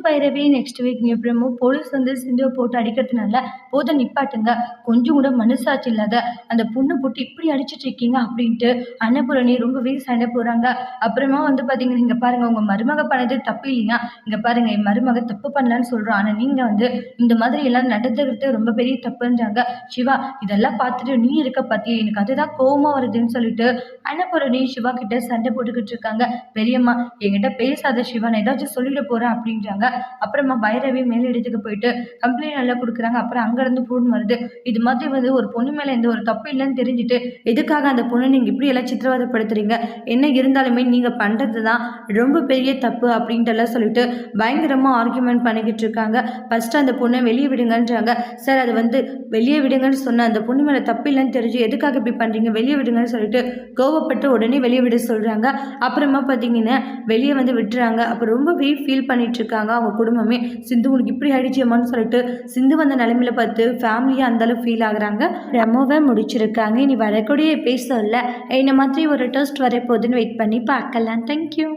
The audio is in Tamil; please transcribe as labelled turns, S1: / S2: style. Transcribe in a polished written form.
S1: பைரவி நெக்ஸ்ட் வீக் எப்படிமோ போலீஸ் வந்து சிந்துவை போட்டு அடிக்கிறதுனால போதை நிப்பாட்டுங்க, கொஞ்சம் கூட மனசாட்சி இல்லாத அந்த பொண்ணை போட்டு இப்படி அடிச்சிட்டு இருக்கீங்க அப்படின்ட்டு அன்னபூரணி ரொம்பவே சண்டை போறாங்க. அப்புறமா வந்து பாத்தீங்கன்னா இங்க பாருங்க, உங்க மருமக பண்ணது தப்பு இல்லையா, இங்க பாருங்க என் மருமக தப்பு பண்ணலான்னு சொல்றோம், ஆனா நீங்க வந்து இந்த மாதிரி எல்லாம் நடந்துக்கிறது ரொம்ப பெரிய தப்புன்றாங்க. சிவா இதெல்லாம் பார்த்துட்டு நீ இருக்க பாத்தியா, எனக்கு அதுதான் கோவமா வருதுன்னு சொல்லிட்டு அன்னபூரணி சிவா கிட்ட சண்டை போட்டுக்கிட்டு இருக்காங்க. பெரியம்மா என்கிட்ட பேசாத சிவா, நான் ஏதாச்சும் சொல்லிட போறேன் அப்படின்றாங்க. அப்புறமா பைரவி மேல் இடத்துக்கு போயிட்டு கம்ப்ளைண்ட் எல்லாம் கொடுக்குறாங்க. அப்புறம் அங்க இருந்து ஃபோன் வருது. இது மாதிரி வந்து ஒரு பொண்ணு மேல எந்த ஒரு தப்பு இல்லைன்னு தெரிஞ்சுட்டு எதுக்காக அந்த பொண்ணு நீங்க இப்படி எல்லாம் சித்திரவதைப்படுத்துறீங்க, என்ன இருந்தாலுமே நீங்க பண்றதுதான் ரொம்ப பெரிய தப்பு அப்படின்ட்டு எல்லாம் சொல்லிட்டு பயங்கரமா ஆர்கியூமெண்ட் பண்ணிக்கிட்டு இருக்காங்க. ஃபர்ஸ்ட் அந்த பொண்ணை வெளியே விடுங்கன்றாங்க. சார் அது வந்து வெளியே விடுங்கன்னு சொன்ன அந்த பொண்ணு மேல தப்பு இல்லைன்னு தெரிஞ்சு எதுக்காக இப்படி பண்றீங்க, வெளியே விடுங்கன்னு சொல்லிட்டு கோவப்பட்டு உடனே வெளியே விட சொல்றாங்க. அப்புறமா பார்த்தீங்கன்னா வெளியே வந்து விட்டுறாங்க. அப்புறம் ரொம்பவே ஃபீல் பண்ணிட்டு இருக்காங்க அவங்க குடும்பமே. சிந்து உனக்கு இப்படி ஆயிடுச்சியம்மான்னு சொல்லிட்டு சிந்து வந்த நிலைமையில பார்த்து ஃபேமிலியாக அந்தளவு ஃபீல் ஆகுறாங்க. ரெமோவை முடிச்சிருக்காங்க. இனி வரக்கூடிய எபிசோடில் என்ன மாதிரி ஒரு டெஸ்ட் வரப்போகுதுன்னு வெயிட் பண்ணி பார்க்கலாம். தேங்க்யூ.